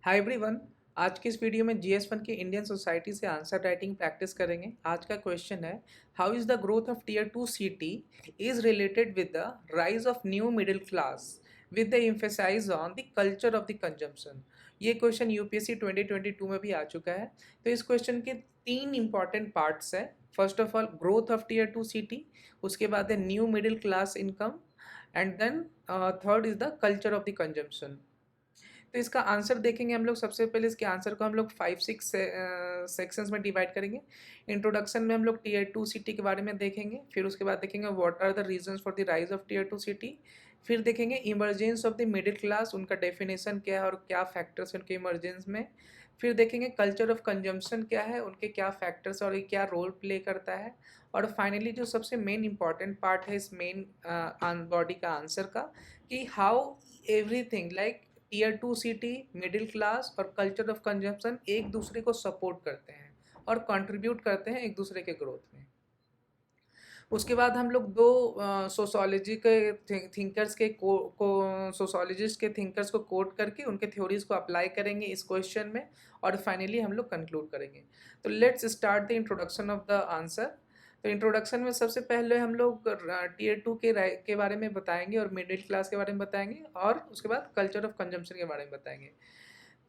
Hi everyone. आज की इस वीडियो में जीएस वन की इंडियन सोसाइटी से आंसर राइटिंग प्रैक्टिस करेंगे। आज का क्वेश्चन है, how is the growth of tier two city is related with the rise of new middle class with the emphasize on the culture of the consumption. ये question UPSC 2022 में भी आ चुका है। तो इस क्वेश्चन के तीन इंपॉर्टेंट पार्ट्स हैं। First of all growth of tier two city, उसके बाद है new middle class income, and then third is the culture of the consumption. तो इसका आंसर देखेंगे हम लोग। सबसे पहले इसके आंसर को हम लोग 5-6 सेक्शंस में डिवाइड करेंगे। इंट्रोडक्शन में हम लोग टीयर टू सिटी के बारे में देखेंगे, फिर उसके बाद देखेंगे what are the reasons for the rise of tier two city, फिर देखेंगे emergence of the middle class, उनका डेफिनेशन क्या है और क्या फैक्टर्स उनके इमरजेंस में, फिर देखेंगे कल्चर ऑफ कंजम्पशन क्या है, उनके क्या फैक्टर्स और ये क्या रोल प्ले करता है, और फाइनली जो सबसे मेन इंपॉर्टेंट पार्ट है इस मेन बॉडी का आंसर का, कि how everything like tier two city, middle class और कल्चर ऑफ कंजम्पशन एक दूसरे को सपोर्ट करते हैं और कंट्रीब्यूट करते हैं एक दूसरे के ग्रोथ में। उसके बाद हम लोग दो सोशोलॉजी के थिंकर्स के सोशोलॉजिस्ट के थिंकर्स को कोट करके उनके थ्योरीज को अप्लाई करेंगे इस क्वेश्चन में, और फाइनली हम लोग कंक्लूड करेंगे। तो let's start the introduction of the answer. तो इंट्रोडक्शन में सबसे पहले हम लोग टीयर टू के बारे में बताएंगे और मिडिल क्लास के बारे में बताएंगे, और उसके बाद कल्चर ऑफ कंजम्पशन के बारे में बताएंगे।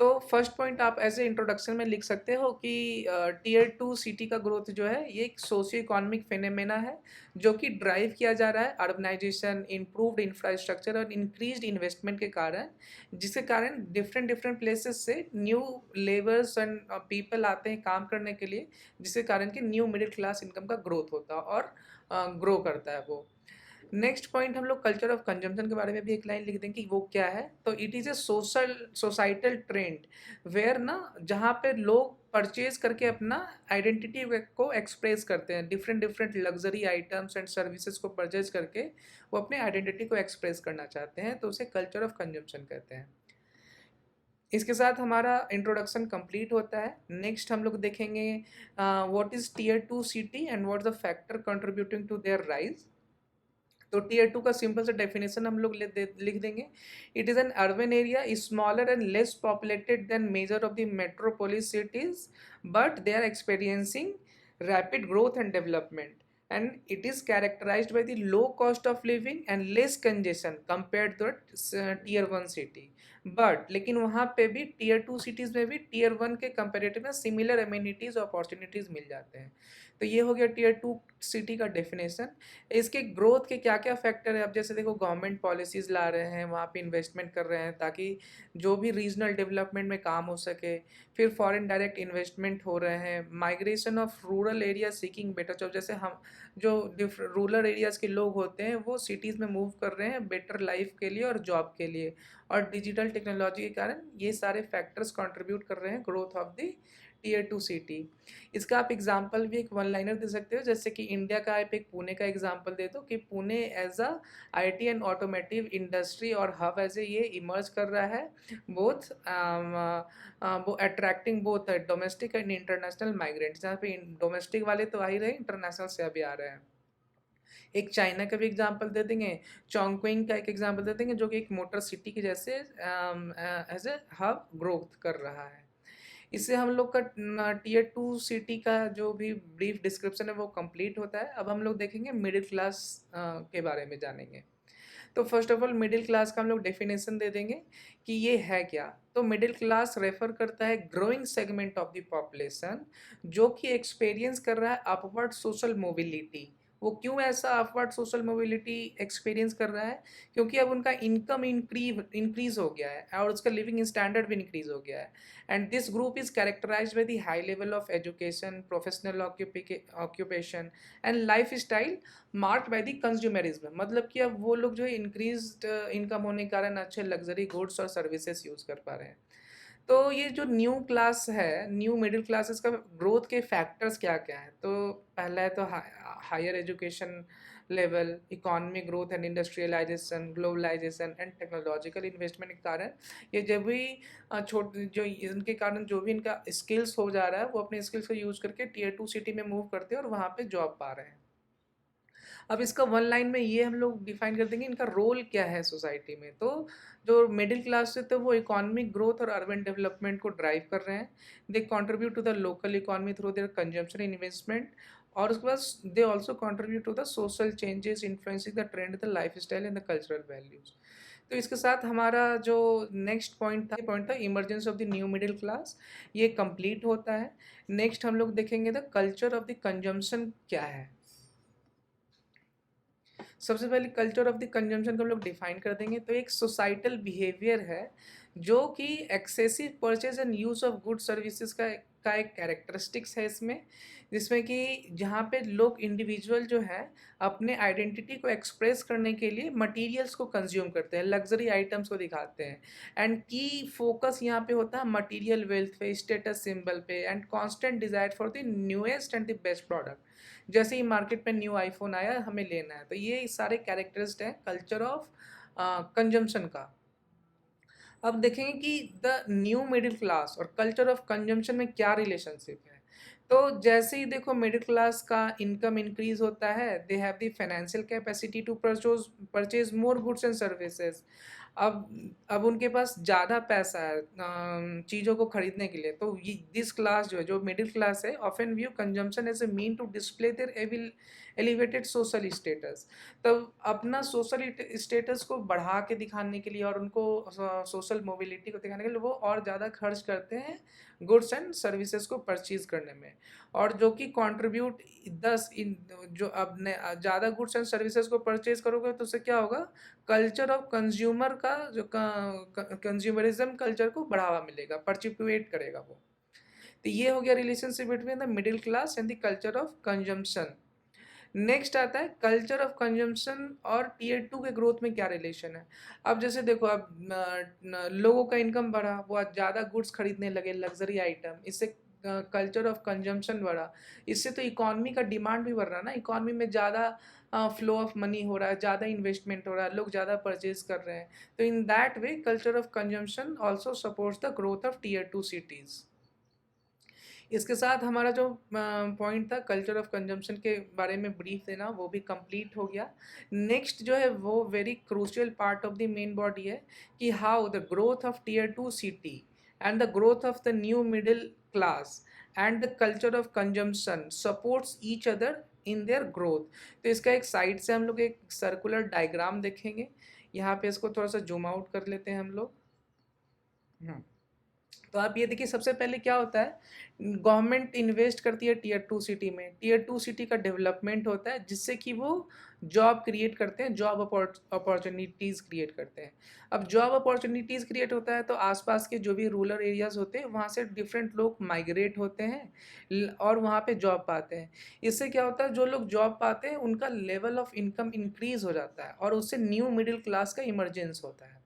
तो फर्स्ट पॉइंट आप ऐसे इंट्रोडक्शन में लिख सकते हो कि टीयर टू सिटी का ग्रोथ जो है ये एक सोशियो इकोनॉमिक फेनेमेना है जो कि ड्राइव किया जा रहा है अर्बनाइजेशन, इम्प्रूव्ड इंफ्रास्ट्रक्चर और इंक्रीज्ड इन्वेस्टमेंट के कारण, जिसके कारण डिफरेंट डिफरेंट प्लेसेस से न्यू लेबर्स एंड पीपल आते हैं काम करने के लिए, जिसके कारण कि न्यू मिडिल क्लास इनकम का ग्रोथ होता है और ग्रो करता है वो। नेक्स्ट पॉइंट हम लोग कल्चर ऑफ कंजम्पशन के बारे में भी एक लाइन लिख दें कि वो क्या है। तो it is a societal trend where ना, जहाँ पे लोग परचेज करके अपना आइडेंटिटी को एक्सप्रेस करते हैं, different different luxury items and services को परचेज करके वो अपने आइडेंटिटी को एक्सप्रेस करना चाहते हैं, तो उसे कल्चर ऑफ कंजम्पशन कहते हैं। इसके साथ हमारा इंट्रोडक्शन कंप्लीट होता है। नेक्स्ट हम लोग देखेंगे what is tier two city and what the factor contributing to their rise. तो टीयर टू का सिंपल सा डेफिनेशन हम लोग लिख देंगे। It is an urban area smaller and less populated than major of the metropolis cities, but they are experiencing rapid growth and development, and it is characterized by the low cost of living and less congestion compared to tier one city। But लेकिन वहाँ पे भी tier two cities में भी tier one के comparative में similar amenities opportunities मिल जाते हैं। तो ये हो गया टीयर टू सिटी का डेफिनेशन। इसके ग्रोथ के क्या क्या फैक्टर है, अब जैसे देखो गवर्नमेंट पॉलिसीज़ ला रहे हैं, वहाँ पे इन्वेस्टमेंट कर रहे हैं ताकि जो भी रीजनल डेवलपमेंट में काम हो सके, फिर फॉरेन डायरेक्ट इन्वेस्टमेंट हो रहे हैं, migration of rural area seeking better job, जैसे हम जो रूरल एरियाज़ के लोग होते हैं वो सिटीज़ में मूव कर रहे हैं बेटर लाइफ के लिए और जॉब के लिए, और डिजिटल टेक्नोलॉजी के कारण ये सारे फैक्टर्स कंट्रीब्यूट कर रहे हैं growth of the tier two city. इसका आप एग्जांपल भी एक वन लाइनर दे सकते हो, जैसे कि इंडिया का आप एक पुणे का एग्जांपल दे दो कि Pune as a IT and automotive industry और हब एज ए ये इमर्ज कर रहा है, बोथ वो attracting both domestic and international migrants, जहाँ पे डोमेस्टिक वाले तो आ ही रहे, इंटरनेशनल से अभी आ रहे हैं। एक चाइना का भी एग्जांपल दे देंगे, चोंगक्विंग का एक एग्जांपल दे देंगे जो कि एक मोटर सिटी के जैसे एज ए हब ग्रोथ कर रहा है। इससे हम लोग का टीयर टू सिटी का जो भी ब्रीफ डिस्क्रिप्शन है वो कंप्लीट होता है। अब हम लोग देखेंगे मिडिल क्लास के बारे में जानेंगे। तो first of all middle class का हम लोग डेफिनेशन दे देंगे कि ये है क्या। तो मिडिल क्लास रेफर करता है growing segment of the population जो कि एक्सपीरियंस कर रहा है अपवर्ड सोशल मोबिलिटी। वो क्यों ऐसा अपवर्ड सोशल मोबिलिटी एक्सपीरियंस कर रहा है? क्योंकि अब उनका इनकम इंक्रीज हो गया है और उसका लिविंग स्टैंडर्ड भी इंक्रीज हो गया है। And this group is characterised by the high level of education, professional occupation and lifestyle marked by the consumerism. मतलब कि अब वो लोग जो है इंक्रीज्ड इनकम होने के कारण अच्छे लग्जरी गुड्स और सर्विसेज यूज़ कर पा रहे हैं। तो ये जो न्यू क्लास है, न्यू मिडिल क्लासेस का ग्रोथ के फैक्टर्स क्या क्या है? तो पहला है तो higher education level, economic growth and industrialisation, globalisation and technological investment के कारण ये जब भी जो इनके कारण जो भी इनका स्किल्स हो जा रहा है वो अपने स्किल्स को यूज करके टीयर टू सिटी में मूव करते हैं और वहाँ पे जॉब पा रहे हैं। अब इसका वन लाइन में ये हम लोग डिफाइन कर देंगे इनका रोल क्या है सोसाइटी में। तो जो मिडिल क्लास है तो वो इकोनॉमिक ग्रोथ और अर्बन डेवलपमेंट को ड्राइव कर रहे हैं। They contribute to the local economy through their consumption investment, और उसके बाद they also contribute to the social changes influencing the trend, the lifestyle and the cultural values. तो इसके साथ हमारा जो नेक्स्ट पॉइंट था emergence of the new middle class, ये कंप्लीट होता है। नेक्स्ट हम लोग देखेंगे the culture of the consumption क्या है। सबसे पहले कल्चर ऑफ द कंजम्पशन को हम लोग डिफाइन कर देंगे। तो एक सोसाइटल बिहेवियर है जो कि excessive purchase and use of good services का एक कैरेक्टरिस्टिक्स है इसमें, जिसमें कि जहाँ पे लोग इंडिविजुअल जो है अपने आइडेंटिटी को एक्सप्रेस करने के लिए मटेरियल्स को कंज्यूम करते हैं, लग्जरी आइटम्स को दिखाते हैं, एंड की फोकस यहाँ पे होता है मटेरियल वेल्थ पे, स्टेटस सिंबल पे, and constant desire for the newest and the best product. जैसे ही मार्केट में न्यू आईफोन आया हमें लेना है, तो ये सारे कैरेक्टरिस्ट हैं कल्चर ऑफ कंजम्पशन का। अब देखेंगे कि द न्यू मिडिल क्लास और कल्चर ऑफ कंजम्पशन में क्या रिलेशनशिप है। तो जैसे ही देखो मिडिल क्लास का इनकम इंक्रीज होता है, they have the financial capacity to purchase more goods and services. अब उनके पास ज़्यादा पैसा है चीज़ों को खरीदने के लिए। तो ये दिस क्लास जो है, जो मिडिल क्लास है, often view consumption as a mean to display their elevated social status. तब अपना सोशल स्टेटस को बढ़ा के दिखाने के लिए और उनको सोशल मोबिलिटी को दिखाने के लिए वो और ज़्यादा खर्च करते हैं गुड्स एंड सर्विसेज को परचेज करने में, और जो कि कंट्रीब्यूट 10 इन जो अब ज़्यादा गुड्स एंड सर्विसेज को परचेज करोगे तो उससे क्या होगा, कल्चर ऑफ कंज्यूमर का जो कंज्यूमरिज्म कल्चर को बढ़ावा मिलेगा, परचिप्यूएट करेगा वो। तो ये हो गया relationship between the middle class and the culture of consumption. Next आता है कल्चर ऑफ कंजम्पशन और टीयर 2 के ग्रोथ में क्या रिलेशन है। अब जैसे देखो, अब लोगों का इनकम बढ़ा, वो आज ज़्यादा गुड्स खरीदने लगे, लग्जरी आइटम, इससे कल्चर ऑफ कंजम्पशन बढ़ा। इससे तो इकॉनमी का डिमांड भी बढ़ रहा है ना, इकॉनमी में ज़्यादा फ्लो ऑफ मनी हो रहा है, ज़्यादा इन्वेस्टमेंट हो रहा है, लोग ज़्यादा परचेज कर रहे हैं। तो in that way culture of consumption also supports the growth of tier 2 cities. इसके साथ हमारा जो पॉइंट था कल्चर ऑफ कंजम्पशन के बारे में ब्रीफ देना, वो भी कंप्लीट हो गया। नेक्स्ट जो है वो very crucial part of the main body है कि how the growth of tier 2 city and the growth of the new middle class and the culture of consumption supports each other in their growth. तो इसका एक side से हम लोग एक circular diagram देखेंगे। यहाँ पे इसको थोड़ा सा जूम आउट कर लेते हैं हम लोग। तो आप ये देखिए, सबसे पहले क्या होता है, गवर्नमेंट इन्वेस्ट करती है टीयर 2 सिटी में, टीयर 2 सिटी का डेवलपमेंट होता है जिससे कि वो जॉब क्रिएट करते हैं, जॉब अपॉर्चुनिटीज़ क्रिएट करते हैं। अब जॉब अपॉर्चुनिटीज़ क्रिएट होता है तो आसपास के जो भी रूरल एरियाज़ होते हैं वहाँ से डिफरेंट लोग माइग्रेट होते हैं और वहाँ पे जॉब पाते हैं। इससे क्या होता है, जो लोग जॉब पाते हैं उनका लेवल ऑफ इनकम इंक्रीज हो जाता है और उससे न्यू मिडिल क्लास का इमरजेंस होता है।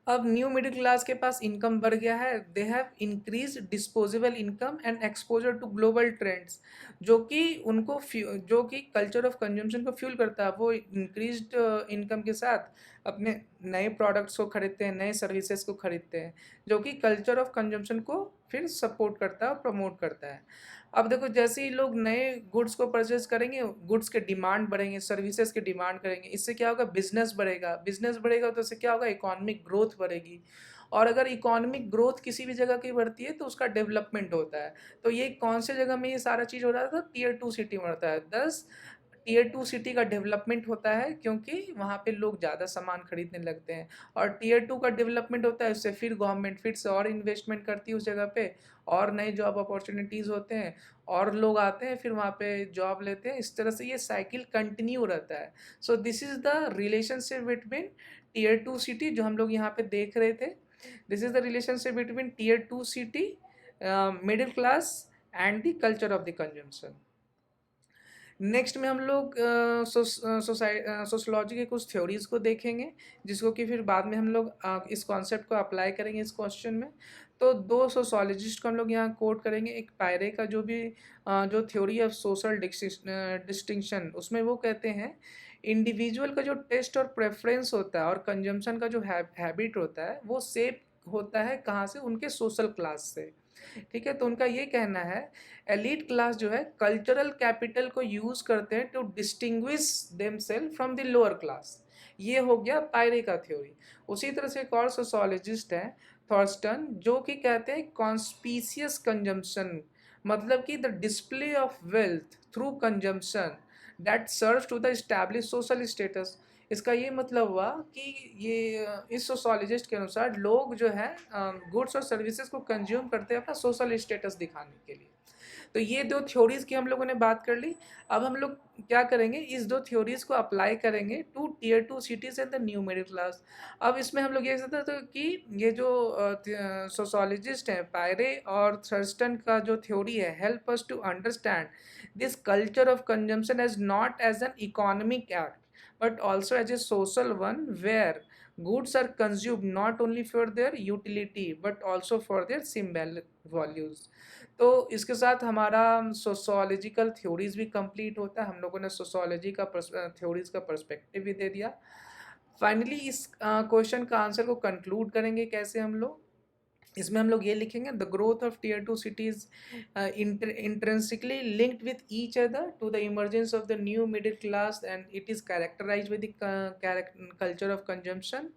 अब न्यू मिडिल क्लास के पास इनकम बढ़ गया है, they have increase disposable income and exposure to global trends, जो कि उनको जो कि कल्चर ऑफ कंजम्पशन को फ्यूल करता है। वो इंक्रीज्ड इनकम के साथ अपने नए प्रोडक्ट्स को खरीदते हैं, नए सर्विसेज को खरीदते हैं, जो कि कल्चर ऑफ कंजम्पशन को फिर सपोर्ट करता है और प्रमोट करता है। अब देखो, जैसे ही लोग नए गुड्स को परचेज करेंगे, गुड्स के डिमांड बढ़ेंगे, सर्विसेज के डिमांड करेंगे, इससे क्या होगा, बिजनेस बढ़ेगा, बिजनेस बढ़ेगा तो इससे क्या होगा, इकोनॉमिक ग्रोथ बढ़ेगी। और अगर इकोनॉमिक ग्रोथ किसी भी जगह की बढ़ती है तो उसका डेवलपमेंट होता है। तो ये कौन से जगह में ये सारा चीज़ हो रहा था, टीयर 2 सिटी में होता है। दस टीयर 2 सिटी का डेवलपमेंट होता है क्योंकि वहाँ पे लोग ज़्यादा सामान खरीदने लगते हैं, और टीयर 2 का डेवलपमेंट होता है, उससे फिर गवर्नमेंट फिर से और इन्वेस्टमेंट करती है उस जगह पे, और नए जॉब अपॉर्चुनिटीज़ होते हैं, और लोग आते हैं फिर वहाँ पे जॉब लेते हैं। इस तरह से ये साइकिल कंटिन्यू रहता है। So this is the relationship between tier 2 city जो हम लोग यहाँ पे देख रहे थे। This is the relationship between tier 2 city, middle class and the culture of the consumption. Next में हम लोग सोशलॉजी के कुछ थ्योरीज को देखेंगे, जिसको कि फिर बाद में हम लोग इस कॉन्सेप्ट को अप्लाई करेंगे इस क्वेश्चन में। तो दो सोशोलॉजिस्ट को हम लोग यहाँ कोट करेंगे। एक पायरे का जो भी जो थ्योरी ऑफ सोशल डिस्टिंक्शन, उसमें वो कहते हैं इंडिविजुअल का जो टेस्ट और प्रेफरेंस होता है और कंजम्पशन का जो हैबिट होता है वो सेप होता है कहाँ से, उनके सोशल क्लास से। ठीक है, तो उनका ये कहना है एलीट क्लास जो है कल्चरल कैपिटल को यूज करते हैं to distinguish themselves from the lower class. ये हो गया पायरे का थ्योरी। उसी तरह से एक और सोशोलॉजिस्ट है थॉर्स्टन, जो कि कहते हैं कॉन्स्पीशियस कंजम्पशन, मतलब कि the display of wealth through consumption that serve to the establish social status. इसका ये मतलब हुआ कि ये इस सोशोलॉजिस्ट के अनुसार लोग जो है गुड्स और सर्विसेज को कंज्यूम करते हैं अपना सोशल स्टेटस दिखाने के लिए। तो ये दो थ्योरीज की हम लोगों ने बात कर ली। अब हम लोग क्या करेंगे, इस दो थ्योरीज को अप्लाई करेंगे to tier 2 cities and the new middle class. अब इसमें हम लोग ये कहते थे कि ये जो सोशोलॉजिस्ट हैं पायरे और थर्स्टन का जो थ्योरी है help us to understand this culture of consumption as not as an economic act but also as a social one where goods are consumed not only for their utility but also for their symbolic values। तो इसके साथ हमारा sociological theories भी complete होता है। हम लोगों ने सोशोलॉजी का थ्योरीज का पर्सपेक्टिव भी दे दिया। फाइनली इस क्वेश्चन का आंसर को कंक्लूड करेंगे कैसे हम लोग, इसमें हम लोग ये लिखेंगे the growth of tier 2 cities intrinsically linked with each other to the emergence of the new middle class and it is characterised with the culture of consumption.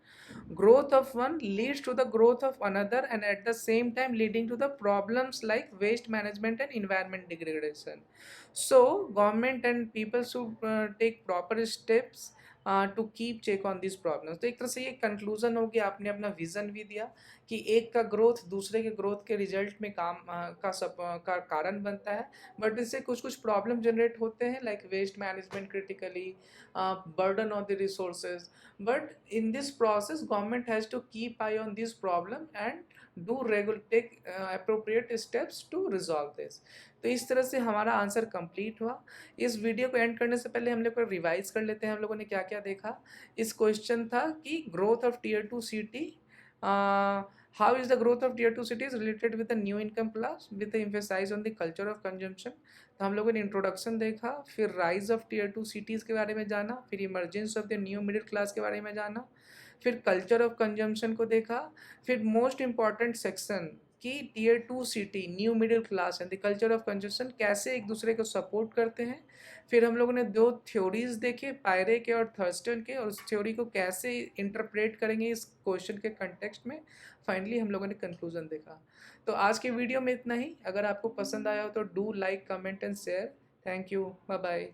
Growth of one leads to the growth of another and at the same time leading to the problems like waste management and environment degradation. So government and people should take proper steps to keep check on this problems. तो एक तरह से ये conclusion हो गया, आपने अपना vision भी दिया कि एक का ग्रोथ दूसरे के ग्रोथ के रिजल्ट में काम का कारण बनता है, बट इससे कुछ कुछ प्रॉब्लम जनरेट होते हैं like waste management critically, burden on the resources, but in this process government has to keep eye on this problem and take appropriate steps to resolve this। तो इस तरह से हमारा आंसर कंप्लीट हुआ। इस video को एंड करने से पहले हम लोग को रिवाइज कर लेते हैं हम लोगों ने क्या क्या देखा। इस क्वेश्चन था कि growth of tier 2 city, how is the growth of tier 2 cities related with the new income class with emphasise on the culture of consumption. तो हम लोगों ने इंट्रोडक्शन देखा, फिर राइज ऑफ टियर 2 सिटीज़ के बारे में जाना, फिर emergence of the new middle class के बारे में जाना, फिर कल्चर ऑफ कंजम्पशन को देखा, फिर मोस्ट इंपॉर्टेंट सेक्शन कि tier 2 city new middle class and the culture of consumption कैसे एक दूसरे को सपोर्ट करते हैं। फिर हम लोगों ने दो थ्योरीज देखे पायरे के और थर्स्टन के, और उस थ्योरी को कैसे इंटरप्रेट करेंगे इस क्वेश्चन के कंटेक्स्ट में। फाइनली हम लोगों ने कंक्लूजन देखा। तो आज के वीडियो में इतना ही। अगर आपको पसंद आया हो तो do like comment and share. Thank you, bye bye.